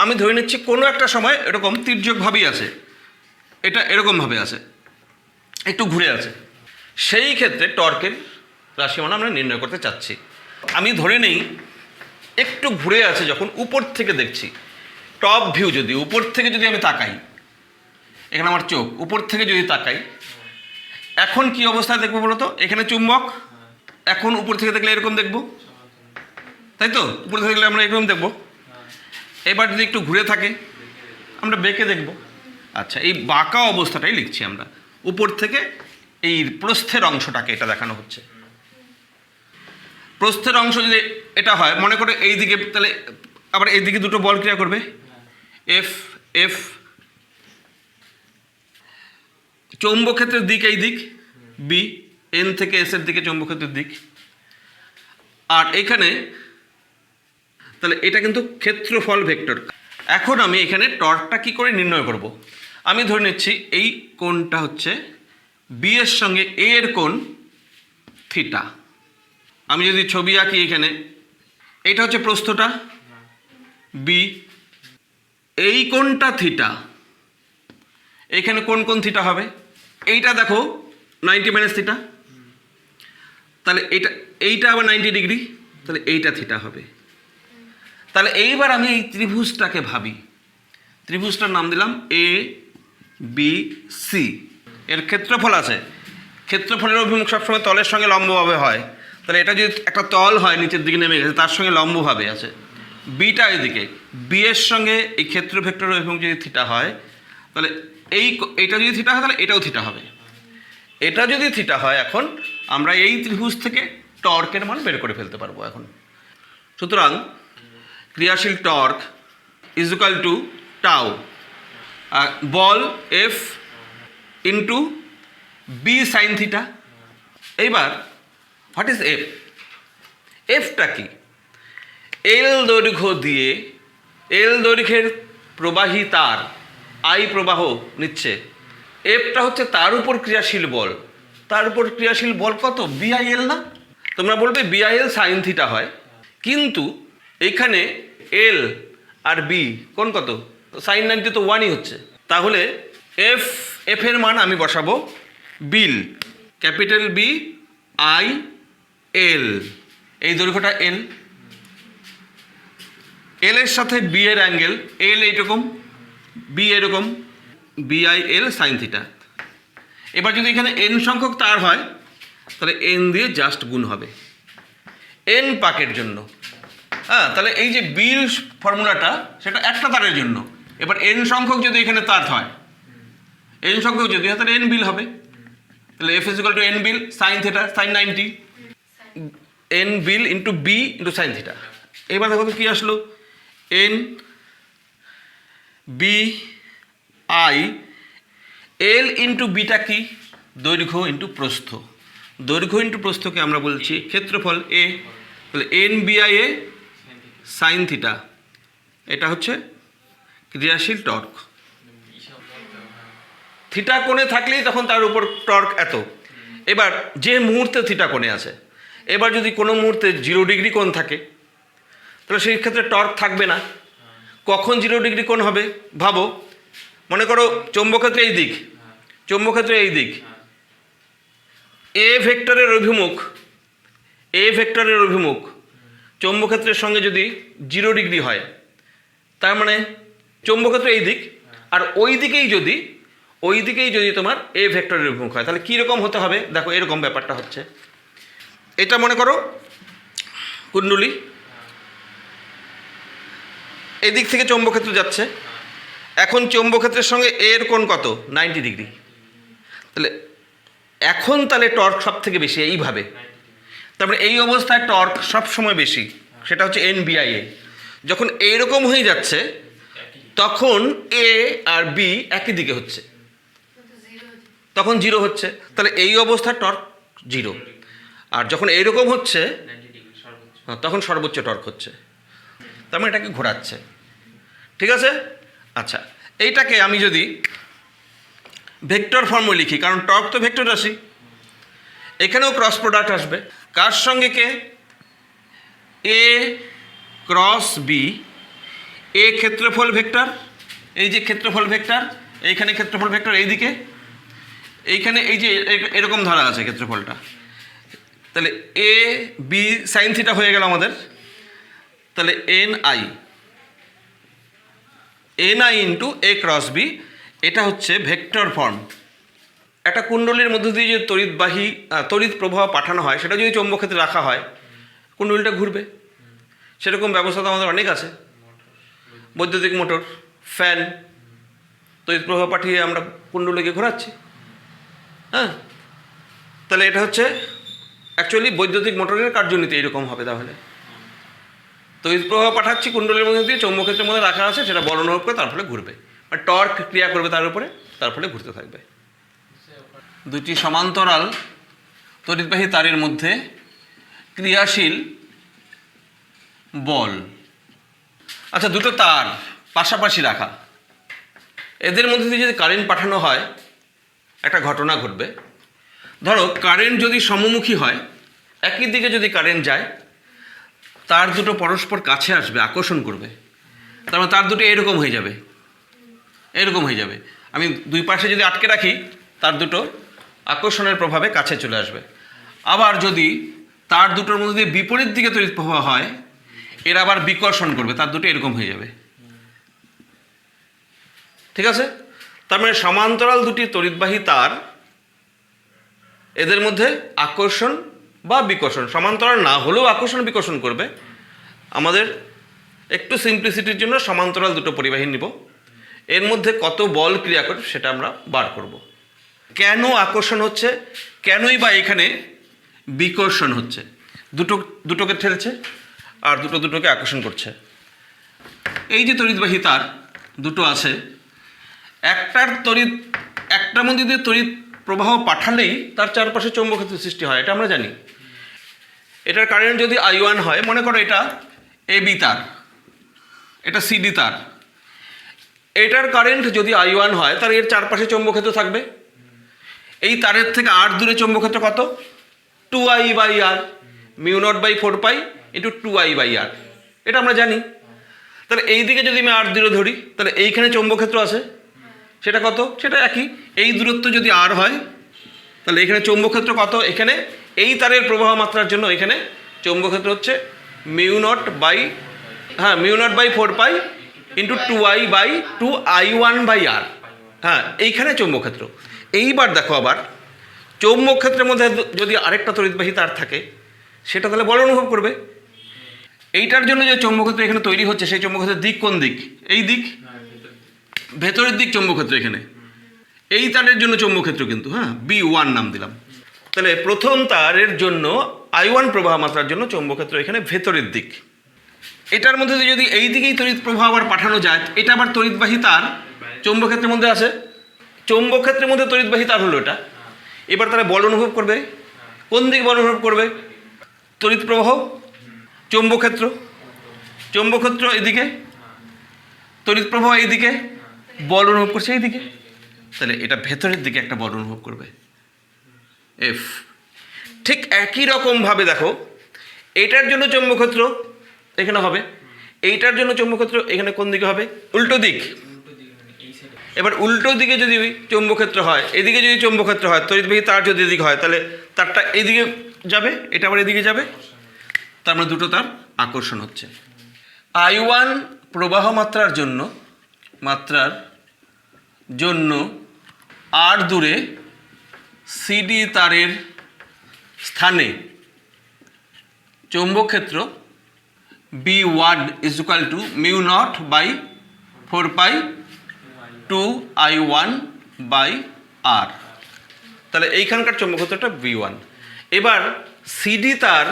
আমি ধরে নিচ্ছি কোনো একটা সময় এরকম তির্যকভাবেই আছে, এটা এরকমভাবে আছে, একটু ঘুরে আছে। সেই ক্ষেত্রে টর্কের রাশিমান আমরা নির্ণয় করতে চাচ্ছি। আমি ধরে নেই একটু ঘুরে আছে, যখন উপর থেকে দেখছি, টপ ভিউ, যদি উপর থেকে যদি আমি তাকাই, এখানে আমার চোখ উপর থেকে যদি তাকাই, এখন কি অবস্থায় দেখবো বলো তো? এখানে চুম্বক, এখন উপর থেকে দেখলে এরকম দেখবো, তাই তো? উপর থেকে দেখলে আমরা এরকম দেখবো। এবার যদি একটু ঘুরে থাকে, আমরা বেঁকে দেখব। আচ্ছা, এই বাঁকা অবস্থাটাই লিখছি আমরা, উপর থেকে এই প্রস্থের অংশটাকে এটা দেখানো হচ্ছে। প্রস্থের অংশ যদি এটা হয়, মনে করে এই দিকে, তাহলে আবার এই দিকে দুটো বল ক্রিয়া করবে, এফ এফ। চৌম্বক ক্ষেত্রের দিক এই দিক বি, এন থেকে এস এর দিকে চৌম্বক ক্ষেত্রের দিক। আর এখানে তাহলে এটা কিন্তু ক্ষেত্রফল ভেক্টর। এখন আমি এখানে টর্কটা কি করে নির্ণয় করব? আমি ধরে নিচ্ছি এই কোণটা হচ্ছে বি এর সঙ্গে এ এর কোণ থিটা। আমি যদি ছবি আঁকি এখানে, এইটা হচ্ছে প্রস্থটা বি, এই কোণটা থিটা, এইখানে কোন কোণ থিটা হবে? এইটা দেখো 90 মাইনাস থিটা, তাহলে এইটা আবার 90 ডিগ্রি, তাহলে এইটা থিটা হবে। তাহলে এইবার আমি এই ত্রিভুজটাকে ভাবি, ত্রিভুজটার নাম দিলাম এ বি সি। এর ক্ষেত্রফল আছে, ক্ষেত্রফলের অভিমুখ সবসময় তলের সঙ্গে লম্বভাবে হয়। তাহলে এটা যদি একটা তল হয় নিচের দিকে নেমে গেছে, তার সঙ্গে লম্বভাবে আছে। বিটা এদিকে, বি এর সঙ্গে এই ক্ষেত্র ভেক্টরের অভিমুখ যদি থিটা হয়, তাহলে এইটা যদি থিটা হয় তাহলে এটাও থিটা হবে। এটা যদি থিটা হয়, এখন আমরা এই ত্রিভুজ থেকে টর্কের মান বের করে ফেলতে পারবো এখন। সুতরাং ক্রিয়াশীল torque is equal to tau, বল F into B sine theta. এইবার হোয়াট ইজ এফ? এফটা কি? এল দৈর্ঘ্য দিয়ে, এল দৈর্ঘ্যের প্রবাহী তার আই প্রবাহ নিচ্ছে, এফটা হচ্ছে তার উপর ক্রিয়াশীল বল। তার উপর ক্রিয়াশীল বল কত? বিআইএল না? তোমরা বলবে বিআইএল সাইন থিটা হয়, কিন্তু এখানে এল আর বি কোন কত? সাইন 90 তো 1ই হচ্ছে। তাহলে এফ এর মান আমি বসাবো বিল, ক্যাপিটাল বি আই এল, এই দৈর্ঘ্যটা এল, এল এর সাথে বি এর অ্যাঙ্গেল, এল এইরকম বি এরকম, বিআইএল সাইন থিটা। এবার যদি এখানে এন সংখ্যক তার হয়, তাহলে এন দিয়ে জাস্ট গুণ হবে এন পাকের জন্য। হ্যাঁ, তাহলে এই যে বিল ফর্মুলাটা সেটা একটা তারের জন্য। এবার এন সংখ্যক যদি এখানে তার হয়, এন সংখ্যক যদি হয় তাহলে এন বিল হবে। তাহলে F is equal to N BIL sine theta, sine 90, N BIL into B into sine theta. এবার দেখো কি আসলো, N B I L into beta কি? দৈর্ঘ্য ইন্টু প্রস্থ। দৈর্ঘ্য ইন্টু প্রস্থকে আমরা বলছি ক্ষেত্রফল এ। তাহলে এন বিআই এ সাইন থিটা, এটা হচ্ছে ক্রিয়াশীল টর্ক। থিটা কোণে থাকলেই তখন তার উপর টর্ক এত। এবার যে মুহূর্তে থিটা কোণে আছে, এবার যদি কোনো মুহূর্তে 0 ডিগ্রি কোণ থাকে, তাহলে সেই ক্ষেত্রে টর্ক থাকবে না। কখন 0 ডিগ্রি কোণ হবে ভাবো। মনে করো চৌম্বকক্ষেত্রে এই দিক, চৌম্বকক্ষেত্রে এই দিক, এ ভেক্টরের অভিমুখ, এ ভেক্টরের অভিমুখ চৌম্বকক্ষেত্রের সঙ্গে যদি 0 ডিগ্রি হয়, তার মানে চৌম্বকক্ষেত্র এই দিক, আর ওই দিকেই যদি তোমার এ ভেক্টরের অভিমুখ হয়, তাহলে কীরকম হতে হবে দেখো। এরকম ব্যাপারটা হচ্ছে, এটা মনে করো কুণ্ডলী, এদিক থেকে চৌম্বকক্ষেত্র যাচ্ছে। এখন চৌম্বকক্ষেত্রের সঙ্গে এর কোণ কত? 90 ডিগ্রি। তাহলে এখন তাহলে টর্ক সব থেকে বেশি এইভাবে। তারপরে এই অবস্থায় টর্ক সব সময় বেশি, সেটা হচ্ছে এন বিআইএ। যখন এইরকম হয়ে যাচ্ছে তখন এ আর বি একই দিকে হচ্ছে, তখন 0 হচ্ছে। তাহলে এই অবস্থায় টর্ক 0। আর যখন এইরকম হচ্ছে তখন সর্বোচ্চ টর্ক হচ্ছে। তার মানে এটাকে ঘোরাচ্ছে, ঠিক আছে? আচ্ছা, এইটাকে আমি যদি ভেক্টর ফর্মে লিখি, কারণ টর্ক তো ভেক্টর রাশি, এখানেও ক্রস প্রোডাক্ট আসবে। কার সঙ্গে কে? এ ক্রস বি। এ ক্ষেত্রফল ভেক্টর, এই যে ক্ষেত্রফল ভেক্টর, এইখানে ক্ষেত্রফল ভেক্টর এইদিকে, এইখানে এই যে এরকম ধরা আছে ক্ষেত্রফলটা। তাহলে এ বি সাইন থিটা হয়ে গেল আমাদের। তাহলে N I into A cross B, এটা হচ্ছে ভেক্টর ফর্ম। একটা কুণ্ডলীর মধ্যে দিয়ে যে তড়িৎ প্রবাহ পাঠানো হয়, সেটা যদি চৌম্বকক্ষেত্রে রাখা হয়, কুণ্ডলীটা ঘুরবে। সেরকম ব্যবস্থা তো আমাদের অনেক আছে, বৈদ্যুতিক মোটর, ফ্যান, তড়িৎ প্রবাহ পাঠিয়ে আমরা কুণ্ডলীকে ঘোরাচ্ছি। হ্যাঁ, তাহলে এটা হচ্ছে অ্যাকচুয়ালি বৈদ্যুতিক মোটরের কার্যনীতি এইরকম হবে। তাহলে তড়িৎ প্রবাহ পাঠাচ্ছি কুণ্ডলের মধ্যে দিয়ে, চৌম্বকক্ষেত্রের মধ্যে রাখা আছে, সেটা বল অনুভব করে তার ফলে ঘুরবে, মানে টর্ক ক্রিয়া করবে তার উপরে, তার ফলে ঘুরতে থাকবে। দুটি সমান্তরাল তড়িৎবাহী তারের মধ্যে ক্রিয়াশীল বল। আচ্ছা, দুটো তার পাশাপাশি রাখা, এদের মধ্যে দিয়ে যদি কারেন্ট পাঠানো হয় একটা ঘটনা ঘটবে। ধরো কারেন্ট যদি সমমুখী হয়, একই দিকে যদি কারেন্ট যায়, তার দুটো পরস্পর কাছে আসবে, আকর্ষণ করবে, তার মানে তার দুটো এরকম হয়ে যাবে, এরকম হয়ে যাবে। আমি দুই পাশে যদি আটকে রাখি, তার দুটো আকর্ষণের প্রভাবে কাছে চলে আসবে। আবার যদি তার দুটোর মধ্যে দিয়ে বিপরীত দিকে তড়িৎ প্রবাহ হয়, এরা আবার বিকর্ষণ করবে, তার দুটো এরকম হয়ে যাবে। ঠিক আছে? তার মানে সমান্তরাল দুটি তড়িৎবাহী তার, এদের মধ্যে আকর্ষণ বা বিকর্ষণ, সমান্তরাল না হলেও আকর্ষণ বিকর্ষণ করবে। আমাদের একটু সিম্পলিসিটির জন্য সমান্তরাল দুটো পরিবাহী নিব, এর মধ্যে কত বল ক্রিয়া করে সেটা আমরা বার করব। কেন আকর্ষণ হচ্ছে, কেনই বা এখানে বিকর্ষণ হচ্ছে? দুটোকে ঠেলছে আর দুটোকে আকর্ষণ করছে। এই যে তড়িৎবাহী তার দুটো আছে, একটার মধ্যে দিয়ে তড়িৎ প্রবাহ পাঠালেই তার চারপাশে চৌম্বকক্ষেত্র সৃষ্টি হয়, এটা আমরা জানি। এটার কারেন্ট যদি I1 হয়, মনে করো এটা AB তার, এটা CD তার, এটার কারেন্ট যদি I1 হয়, তাহলে এর চারপাশে চৌম্বকক্ষেত্র থাকবে। এই তারের থেকে R দূরে চৌম্বকক্ষেত্র কত? 2I/R, μ0/4π × 2I/R, এটা আমরা জানি। তাহলে এই দিকে যদি আমি R দূরে ধরি, তাহলে এইখানে চৌম্বকক্ষেত্র আছে, সেটা কত? সেটা একই। এই দূরত্ব যদি R হয়, তাহলে এখানে চৌম্বকক্ষেত্র কত? এখানে এই তারের প্রবাহ মাত্রার জন্য এখানে চৌম্বকক্ষেত্র হচ্ছে μ0/4π × 2I/2I1/R। হ্যাঁ, এইখানে চৌম্বকক্ষেত্র। এইবার দেখো, আবার চৌম্বকক্ষেত্রের মধ্যে যদি আরেকটা তড়িৎবাহী তার থাকে, সেটা তাহলে বল অনুভব করবে। এইটার জন্য যে চৌম্বকক্ষেত্র এখানে তৈরি হচ্ছে, সেই চৌম্বকক্ষেত্রের দিক কোন দিক? এই দিক, ভেতরের দিক চৌম্বকক্ষেত্র এখানে। এই তারের জন্য চৌম্বকক্ষেত্র কিন্তু, হ্যাঁ, B1 নাম দিলাম। তাহলে প্রথম তারের জন্য I1 প্রবাহ মাত্রার জন্য চৌম্বকক্ষেত্র এখানে ভেতরের দিক। এটার মধ্যে যদি এই দিকেই তড়িৎ প্রবাহ আবার পাঠানো যায়, এটা আবার তড়িৎবাহী তার চৌম্বকক্ষেত্রের মধ্যে আছে, চৌম্বকক্ষেত্রের মধ্যে তড়িৎবাহী তার হলো এটা। এবার তারা বল অনুভব করবে, কোন দিক বল অনুভব করবে? তড়িৎ প্রবাহ, চৌম্বকক্ষেত্র, চৌম্বকক্ষেত্র এদিকে, তড়িৎ প্রবাহ এইদিকে, বল অনুভব করছে এইদিকে। তাহলে এটা ভেতরের দিকে একটা বল অনুভব করবে, F। ঠিক একই রকমভাবে দেখো, এটার জন্য চৌম্বকক্ষেত্র এখানে হবে, এইটার জন্য চৌম্বকক্ষেত্র এখানে কোন দিকে হবে? উল্টো দিক। এবার উল্টো দিকে যদি চৌম্বকক্ষেত্র হয়, এদিকে যদি চৌম্বকক্ষেত্র হয়, তড়িৎবাহী তার যদি এদিকে হয়, তাহলে তারটা এইদিকে যাবে, এটা আবার এদিকে যাবে, তার মানে দুটো তার আকর্ষণ হচ্ছে। I1 প্রবাহ মাত্রার জন্য R দূরে CD তারের স্থানে চৌম্বকক্ষেত্র B1 = μ0/4π × 2I1/R। তাহলে এইখানকার চৌম্বকক্ষেত্রটা B1। এবার CD তার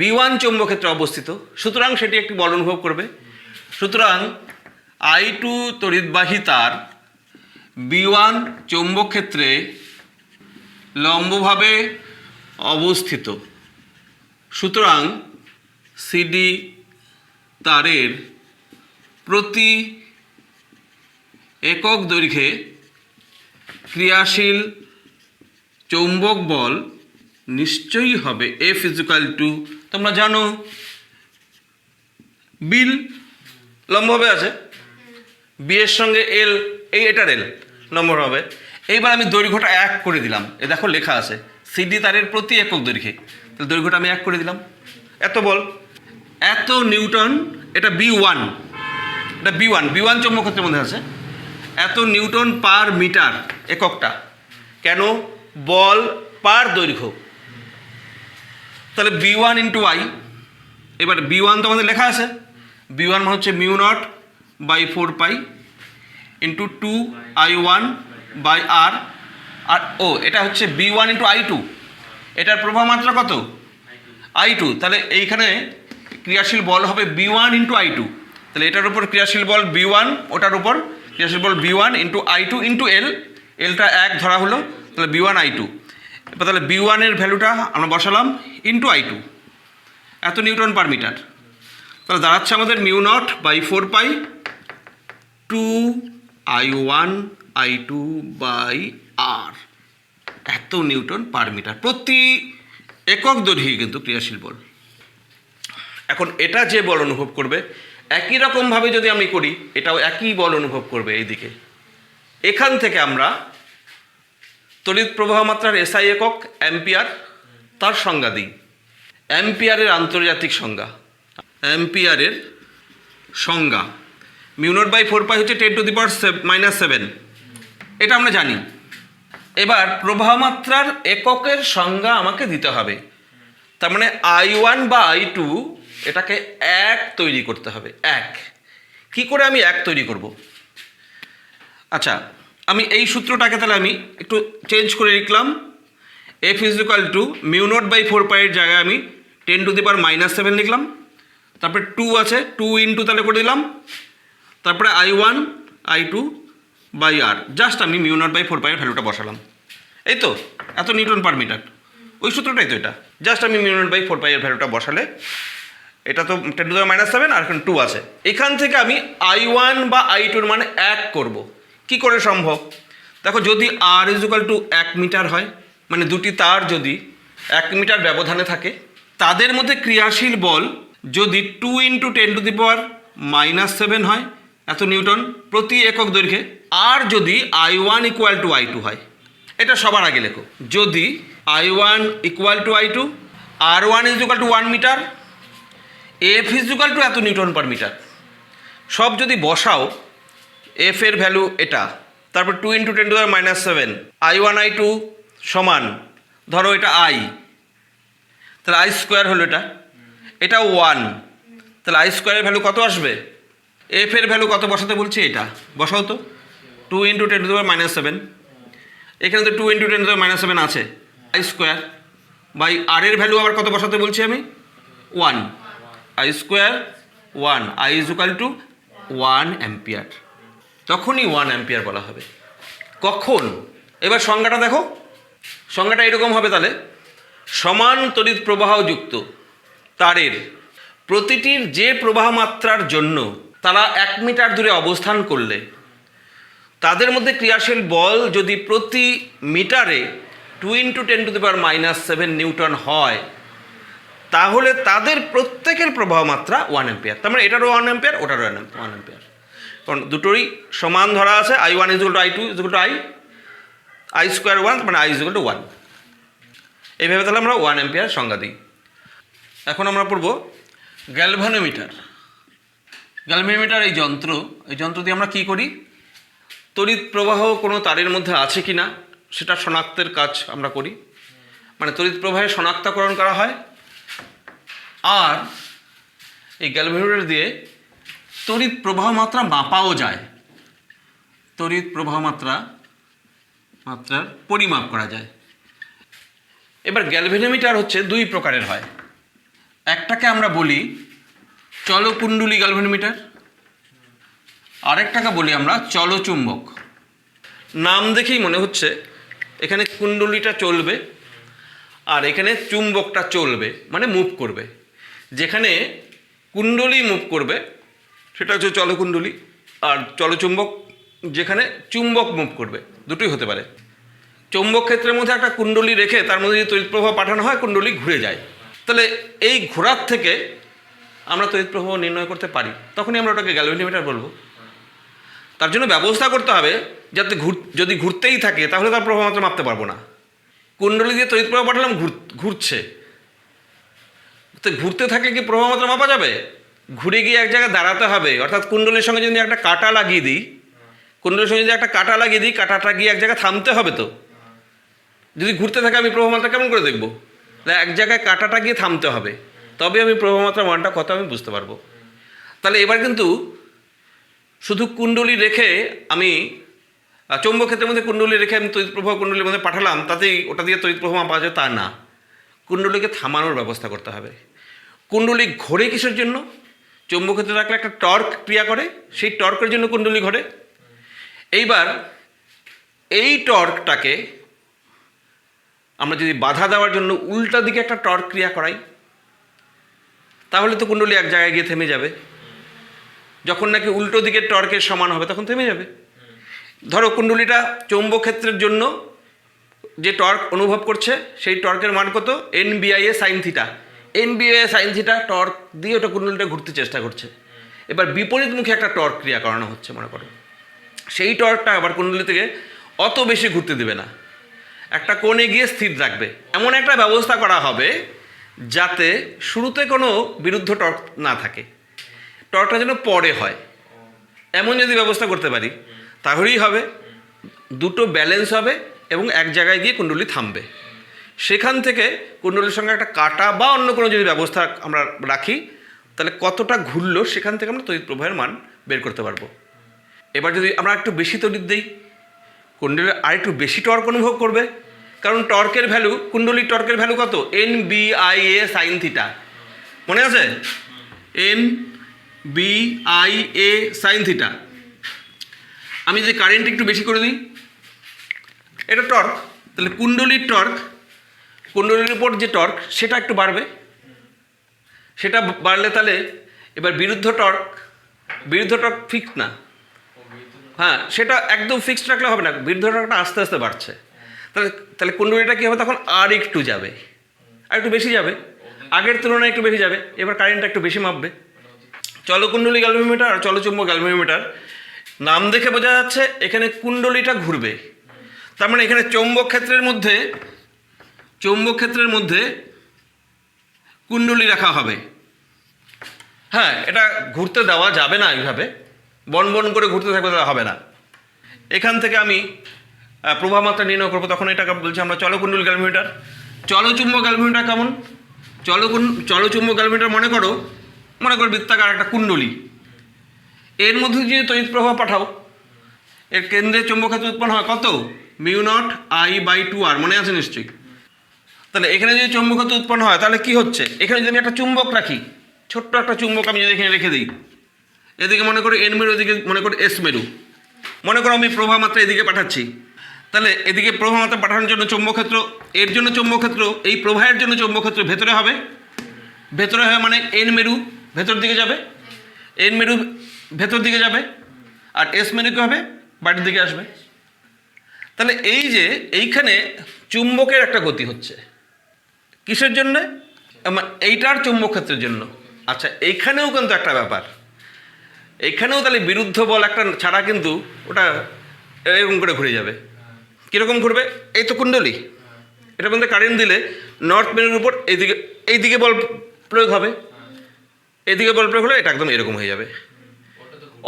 B1 চৌম্বকক্ষেত্রে অবস্থিত, সুতরাং সেটি একটি বল অনুভব করবে। সুতরাং I2 তড়িৎবাহী তার B1 চৌম্বকক্ষেত্রে লম্বভাবে অবস্থিত, সুতরাং CD তারের প্রতি একক দৈর্ঘ্যে ক্রিয়াশীল চৌম্বক বল নিশ্চয়ই হবে F = তোমরা জানো বিল লম্বভাবে আছে, বি এর সঙ্গে এল, এটার এল নম্বর হবে। এইবার আমি দৈর্ঘ্যটা 1 করে দিলাম, এ দেখো লেখা আছে CD তারের প্রতি একক দৈর্ঘ্যে, তাহলে দৈর্ঘ্যটা আমি 1 করে দিলাম। এত বল, এত নিউটন, এটা B1, এটা B1 চৌম্বকক্ষেত্রের মধ্যে আছে, এত নিউটন পার মিটার এককটা। কেন? বল পার দৈর্ঘ্য। তাহলে B1 × I। এবার B1 তো আমাদের লেখা আছে, B1 মানে হচ্ছে μ0/4π × 2I1/R। আর এটা হচ্ছে B1 ইন্টু I2, এটার প্রবাহ মাত্রা কত? I2। তাহলে এইখানে ক্রিয়াশীল বল হবে B1 ইন্টু I2। তাহলে এটার উপর ক্রিয়াশীল বল B1, ওটার উপর ক্রিয়াশীল বল B1 ইন্টু I2 ইন্টু এলটা 1 ধরা হলো, তাহলে B1 I2। এবার তাহলে B1 এর ভ্যালুটা আমরা বসালাম ইন্টু I2, এত নিউটন পার মিটার। তাহলে দাঁড়াচ্ছে আমাদের μ0/4 2I1 I2 R, এত নিউটন পার মিটার প্রতি একক দৈর্ঘ্যে কিন্তু ক্রিয়াশীল বল। এখন এটা যে বল অনুভব করবে, একই রকমভাবে যদি আমি করি এটাও একই বল অনুভব করবে এইদিকে। এখান থেকে আমরা তড়িৎ প্রবাহ মাত্রার SI একক অ্যাম্পিয়ার, তার সংজ্ঞা দিই। অ্যাম্পিয়ারের আন্তর্জাতিক সংজ্ঞা, অ্যাম্পিয়ারের সংজ্ঞা μ0/4 হচ্ছে 10⁻⁻⁷, এটা আমরা জানি। এবার প্রবাহ মাত্রার এককের সংজ্ঞা আমাকে দিতে হবে, তার মানে I1 বা I2 এটাকে 1 তৈরি করতে হবে। 1 কি করে আমি 1 তৈরি করব? আচ্ছা, আমি এই সূত্রটাকে তাহলে আমি একটু চেঞ্জ করে লিখলাম। F = μ0/4 এর জায়গায় আমি 10⁻⁻7 লিখলাম, তারপরে 2 আছে, 2 ইন্টু তাহলে করে দিলাম, তারপরে I1 I2 R, জাস্ট আমি μ0/4 এর ভ্যালুটা বসালাম। এই তো এত নিউটন পার মিটার, ওই সূত্রটাই তো এটা। জাস্ট আমি μ0/4 এর ভ্যালুটা বসালে, এটা তো 10⁻⁷, আর এখানে 2 আছে। এখান থেকে আমি I1 বা I2 এর মানে 1 করব। কি করে সম্ভব? দেখো, যদি R = 1 মিটার হয়, মানে দুটি তার যদি 1 মিটার ব্যবধানে থাকে, তাদের মধ্যে ক্রিয়াশীল বল যদি 2 × 10⁻⁻7 হয়, এত নিউটন প্রতি একক দৈর্ঘ্যে, আর যদি I1 = I2 হয়, এটা সবার আগে লেখো। যদি I1 = I2, R1 = 1 metre, F = এত নিউটন পার মিটার, সব যদি বসাও, F এর ভ্যালু এটা, তারপর 2 × 10⁻⁷, I1 I2 সমান, ধরো এটা I, তাহলে I² হলো এটা 1, তাহলে I² এর ভ্যালু কত আসবে? F এর ভ্যালু কত বসাতে বলছি? এটা বসাও তো, 2 × 10⁻⁷, এখানে তো 2 × 10⁻⁷ আছে, I² বাই R এর ভ্যালু আবার কত বসাতে বলছি আমি? 1, I² 1, I = 1 অ্যাম্পিয়ার। তখনই 1 অ্যাম্পিয়ার বলা হবে। কখন? এবার সংজ্ঞাটা দেখো, সংজ্ঞাটা এরকম হবে তাহলে, সমান তড়িৎ প্রবাহযুক্ত তারের প্রতিটির যে প্রবাহ মাত্রার জন্য তারা 1 মিটার দূরে অবস্থান করলে, তাদের মধ্যে ক্রিয়াশীল বল যদি প্রতি মিটারে 2 × 10⁻⁷ নিউটন হয়, তাহলে তাদের প্রত্যেকের প্রবাহ মাত্রা 1 অ্যাম্পিয়ার। তার মানে এটারও 1 অ্যাম্পিয়ার, ওটারও 1 অ্যাম্পিয়ার, কারণ দুটোই সমান ধরা আছে। I1 = I2 = I² 1, মানে I = 1। এইভাবে তাহলে আমরা 1 অ্যাম্পিয়ার সংজ্ঞা দিই। এখন আমরা পড়ব গ্যালভানোমিটার। গ্যালভানোমিটার এই যন্ত্র দিয়ে আমরা কি করি? তড়িৎ প্রবাহ কোনো তারের মধ্যে আছে কি না সেটা শনাক্তের কাজ আমরা করি, মানে তড়িৎ প্রবাহের শনাক্তকরণ করা হয়। আর এই গ্যালভানোমিটার দিয়ে তড়িৎ প্রবাহ মাত্রা মাপাও যায়, তড়িৎ প্রবাহ মাত্রার পরিমাপ করা যায়। এবার গ্যালভানোমিটার হচ্ছে 2 প্রকারের হয়। একটাকে আমরা বলি চলকুণ্ডলী গ্যালভানোমিটার, আরেকটাকে বলি আমরা চলচুম্বক। নাম দেখেই মনে হচ্ছে এখানে কুণ্ডলীটা চলবে আর এখানে চুম্বকটা চলবে, মানে মুভ করবে। যেখানে কুণ্ডলী মুভ করবে সেটা হচ্ছে চলকুণ্ডলী, আর চলচুম্বক যেখানে চুম্বক মুভ করবে, দুটোই হতে পারে। চৌম্বক ক্ষেত্রের মধ্যে একটা কুণ্ডলী রেখে তার মধ্যে যদি তড়িৎ প্রবাহ পাঠানো হয়, কুণ্ডলী ঘুরে যায়। তাহলে এই ঘোরার থেকে আমরা তড়িৎ প্রবাহ নির্ণয় করতে পারি, তখনই আমরা ওটাকে গ্যালভানোমিটার বলবো। তার জন্য ব্যবস্থা করতে হবে যাতে যদি ঘুরতেই থাকে তাহলে তার প্রবাহ মাত্রা মাপতে পারবো না। কুণ্ডলী দিয়ে তড়িৎ প্রবাহ পাঠালাম, ঘুরছে, তো ঘুরতে থাকলে কি প্রবাহ মাত্রা মাপা যাবে? ঘুরে গিয়ে এক জায়গায় দাঁড়াতে হবে। অর্থাৎ কুণ্ডলীর সঙ্গে যদি একটা কাঁটা লাগিয়ে দিই, কাঁটাটা গিয়ে এক জায়গায় থামতে হবে। তো যদি ঘুরতে থাকে আমি প্রবাহ মাত্রা কেমন করে দেখব? এক জায়গায় কাঁটাটা গিয়ে থামতে হবে, তবে আমি প্রবাহ মাত্রা মানটা কত আমি বুঝতে পারবো। তাহলে এবার কিন্তু শুধু কুণ্ডলী রেখে আমি আর চৌম্বক ক্ষেত্রের মধ্যে কুণ্ডলী রেখে আমি তড়িৎ প্রবাহ কুণ্ডলীর মধ্যে পাঠালাম, তাতেই ওটা দিয়ে তড়িৎ প্রবাহ মাপা যায় তা না। কুণ্ডলীকে থামানোর ব্যবস্থা করতে হবে। কুণ্ডলী ঘোরে কিসের জন্য? চৌম্বক ক্ষেত্রে রাখলে একটা টর্ক ক্রিয়া করে, সেই টর্কের জন্য কুণ্ডলী ঘোরে। এইবার এই টর্কটাকে আমরা যদি বাধা দেওয়ার জন্য উল্টা দিকে একটা টর্ক ক্রিয়া করাই, তাহলে তো কুণ্ডলী এক জায়গায় গিয়ে থেমে যাবে। যখন নাকি উল্টো দিকের টর্কের সমান হবে তখন থেমে যাবে। ধরো কুণ্ডলীটা চৌম্বক ক্ষেত্রের জন্য যে টর্ক অনুভব করছে সেই টর্কের মান কত? NBIA sin theta. NBIA sin theta torque দিয়ে ওটা কুণ্ডলীটা ঘুরতে চেষ্টা করছে। এবার বিপরীতমুখী একটা টর্ক ক্রিয়া করানো হচ্ছে মনে করো, সেই টর্কটা আবার কুণ্ডলী থেকে অত বেশি ঘুরতে দেবে না, একটা কোণে গিয়ে স্থির রাখবে। এমন একটা ব্যবস্থা করা হবে যাতে শুরুতে কোনো বিরুদ্ধ টর্ক না থাকে, টর্কটা যেন পরে হয়। এমন যদি ব্যবস্থা করতে পারি তাহলেই হবে, দুটো ব্যালেন্স হবে এবং এক জায়গায় গিয়ে কুণ্ডলী থামবে। সেখান থেকে কুণ্ডলীর সঙ্গে একটা কাটা বা অন্য কোনো যদি ব্যবস্থা আমরা রাখি, তাহলে কতটা ঘুরলো সেখান থেকে আমরা তড়িৎ প্রবাহের মান বের করতে পারবো। এবার যদি আমরা একটু বেশি তড়িৎ দিই, কুণ্ডলীর আর একটু বেশি টর্ক অনুভব করবে, কারণ টর্কের ভ্যালু, কুণ্ডলীর টর্কের ভ্যালু কত? NBIA sin থিটা, মনে আছে? NBIA sin theta. আমি যদি কারেন্ট একটু বেশি করে দিই, এটা টর্ক, তাহলে কুণ্ডলীর টর্ক, কুণ্ডলীর উপর যে টর্ক সেটা একটু বাড়বে। সেটা বাড়লে তাহলে এবার বিরুদ্ধ টর্ক ফিক্সড না, হ্যাঁ সেটা একদম ফিক্সড রাখলে হবে না, বিরুদ্ধ টর্কটা আস্তে আস্তে বাড়ছে। তাহলে কুণ্ডলীটা কী হবে? তখন আর একটু যাবে, আর একটু বেশি যাবে, আগের তুলনায় একটু বেশি যাবে। এবার কারেন্টটা একটু বেশি মাপবে। চলকুণ্ডলী গ্যালভোমিটার আর চলচুম্বক গ্যালভোমিটার, নাম দেখে বোঝা যাচ্ছে এখানে কুণ্ডলীটা ঘুরবে। তার মানে এখানে চৌম্বক ক্ষেত্রের মধ্যে কুণ্ডলী রাখা হবে। হ্যাঁ, এটা ঘুরতে দেওয়া যাবে না, এইভাবে বন করে ঘুরতে থাকবে, দেওয়া হবে না। এখান থেকে আমি প্রবাহ মাত্রা নির্ণয় করবো, তখন এটাকে বলছি আমরা চলকুণ্ডলী গ্যালভোমিটার। চলচুম্বক গ্যালভোমিটার কেমন? চলচুম্বক গ্যালভোমিটার মনে করো বৃত্তাকার একটা কুণ্ডলী, এর মধ্যে যদি তড়িৎ প্রবাহ পাঠাও, এর কেন্দ্রে চৌম্বক ক্ষেত্র উৎপন্ন হয় কত? μ0I/2R, মনে আছে নিশ্চয়ই। তাহলে এখানে যদি চৌম্বক ক্ষেত্র উৎপন্ন হয় তাহলে কি হচ্ছে? এখানে যদি আমি একটা চুম্বক রাখি, ছোট্ট একটা চুম্বক আমি যদি এখানে রেখে দিই, এদিকে মনে করি N মেরু, এদিকে মনে করি S মেরু, মনে করো আমি প্রবাহ মাত্রা এদিকে পাঠাচ্ছি, তাহলে এদিকে প্রবাহ মাত্রা পাঠানোর জন্য চৌম্বক ক্ষেত্র, এর জন্য চৌম্বক ক্ষেত্র, এই প্রবাহের জন্য চৌম্বক ক্ষেত্র ভেতরে হবে মানে N মেরু ভেতর দিকে যাবে, N মেরু ভেতর দিকে যাবে, আর S মেরু কী হবে? বাড়ির দিকে আসবে। তাহলে এই যে এইখানে চুম্বকের একটা গতি হচ্ছে, কিসের জন্যে? এইটার চুম্বক ক্ষেত্রের জন্য। আচ্ছা, এইখানেও কিন্তু একটা ব্যাপার, এইখানেও তাহলে বিরুদ্ধ বল একটা ছাড়া কিন্তু ওটা এরকম করে ঘুরে যাবে। কীরকম ঘুরবে? এই তো কুণ্ডলী, এটার মধ্যে কারেন্ট দিলে নর্থ মেরুর উপর এইদিকে বল প্রয়োগ হবে, এদিকে বল প্রয়োগ হলে এটা একদম এরকম হয়ে যাবে।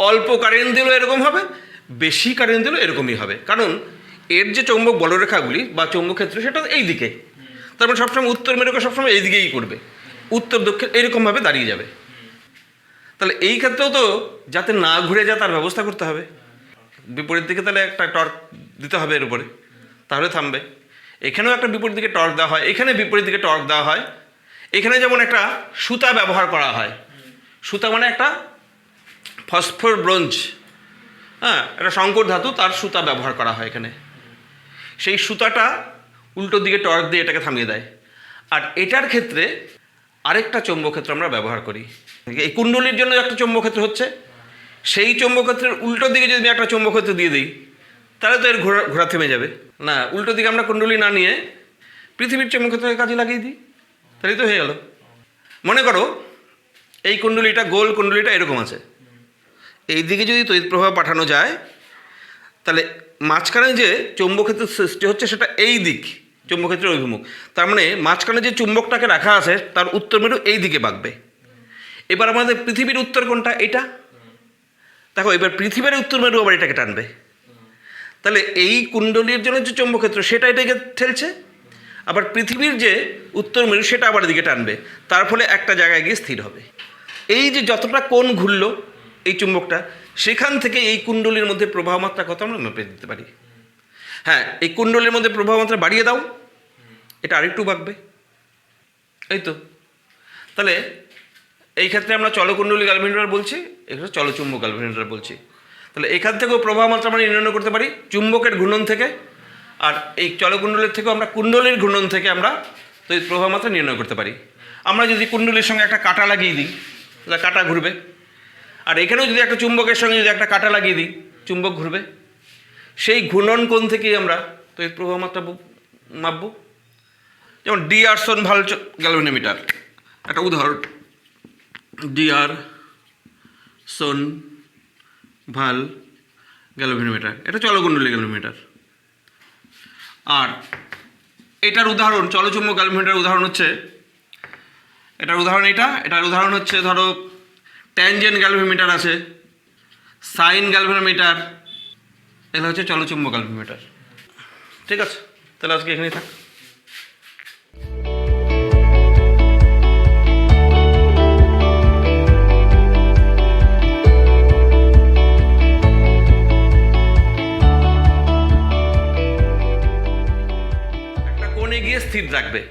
অল্প কারেন্ট দিলেও এরকম হবে, বেশি কারেন্ট দিলেও এরকমই হবে, কারণ এর যে চৌম্বক বলরেখাগুলি বা চৌম্বক ক্ষেত্র সেটা এই দিকে, তার মানে সবসময় উত্তর মেরুকে সবসময় এই দিকেই করবে, উত্তর দক্ষিণ এরকমভাবে দাঁড়িয়ে যাবে। তাহলে এই ক্ষেত্রেও তো যাতে না ঘুরে যায় তার ব্যবস্থা করতে হবে, বিপরীত দিকে তাহলে একটা টর্ক দিতে হবে এর উপরে, তাহলে থামবে। এখানেও একটা বিপরীত দিকে টর্ক দেওয়া হয়, এখানে বিপরীত দিকে টর্ক দেওয়া হয়। এখানে যেমন একটা সুতা ব্যবহার করা হয়, সুতা মানে একটা ফসফর ব্রোঞ্জ, হ্যাঁ একটা সংকর ধাতু, তার সুতা ব্যবহার করা হয় এখানে। সেই সুতাটা উল্টো দিকে টর্ক দিয়ে এটাকে থামিয়ে দেয়। আর এটার ক্ষেত্রে আরেকটা চৌম্বক ক্ষেত্র আমরা ব্যবহার করি। এই কুণ্ডলীর জন্য একটা চৌম্বক ক্ষেত্র হচ্ছে, সেই চৌম্বক ক্ষেত্রের উল্টো দিকে যদি একটা চৌম্বক ক্ষেত্র দিয়ে দিই তাহলে তো এর ঘোরা থেমে যাবে না। উল্টো দিকে আমরা কুণ্ডলী না নিয়ে পৃথিবীর চৌম্বক ক্ষেত্রের কাজে লাগিয়ে দিই, তাহলেই তো হয়ে গেল। মনে করো এই কুণ্ডলীটা, গোল কুণ্ডলীটা এরকম আছে, এই দিকে যদি তড়িৎ প্রবাহ পাঠানো যায় তাহলে মাঝখানে যে চৌম্বক ক্ষেত্রের সৃষ্টি হচ্ছে সেটা এই দিক, চৌম্বক ক্ষেত্রের অভিমুখ। তার মানে মাঝখানে যে চুম্বকটাকে রাখা আছে তার উত্তর মেরু এই দিকে বাঁকবে। এবার আমাদের পৃথিবীর উত্তর কোনটা? এটা। দেখো এবার পৃথিবীর উত্তর মেরু আবার এটাকে টানবে, তাহলে এই কুণ্ডলীর জন্য যে চৌম্বক ক্ষেত্র সেটা এটাকে ঠেলছে, আবার পৃথিবীর যে উত্তর মেরু সেটা আবার এদিকে টানবে, তার ফলে একটা জায়গায় গিয়ে স্থির হবে। এই যে যতটা কোণ ঘুরলো এই চুম্বকটা, সেখান থেকে এই কুণ্ডলীর মধ্যে প্রবাহ মাত্রা কত আমরা মেপে দিতে পারি। হ্যাঁ, এই কুণ্ডলীর মধ্যে প্রবাহ মাত্রা বাড়িয়ে দাও, এটা আরেকটু বাড়বে, এই তো। তাহলে এই ক্ষেত্রে আমরা চলকুণ্ডলী গ্যালভেনোমিটার বলছি, এখানে চলচুম্বক গ্যালভেনোমিটার বলছি। তাহলে এখান থেকেও প্রবাহ মাত্রা আমরা নির্ণয় করতে পারি চুম্বকের ঘূর্ণন থেকে, আর এই চলকুণ্ডলীর থেকেও আমরা কুণ্ডলীর ঘূর্ণন থেকে আমরা তড়িৎ প্রবাহ মাত্রা নির্ণয় করতে পারি। আমরা যদি কুণ্ডলীর সঙ্গে একটা কাঁটা লাগিয়ে দিই তাহলে কাঁটা ঘুরবে, আর এখানেও যদি একটা চুম্বকের সঙ্গে যদি একটা কাঁটা লাগিয়ে দিই চুম্বক ঘুরবে। সেই ঘূর্ণন কোণ থেকেই আমরা তড়িৎ প্রবাহ মাত্রা মাপব। যেমন ডিয়ারসন ভাল গ্যালভেনোমিটার একটা উদাহরণ, ডিয়ারসন ভাল গ্যালভেনোমিটার, এটা চলকুণ্ডলী গ্যালভেনোমিটার। আর এটার উদাহরণ চলচুম্বক গ্যালভেনোমিটার উদাহরণ হচ্ছে, এটার উদাহরণ হচ্ছে ধরো ট্যানজেন্ট গ্যালভেনোমিটার আছে, সাইন গ্যালভেনোমিটার, এগুলো হচ্ছে চলচুম্বক গ্যালভেনোমিটার। ঠিক আছে, তাহলে আজকে এখানেই থাক। একটা কোণে গিয়ে স্থির রাখবে।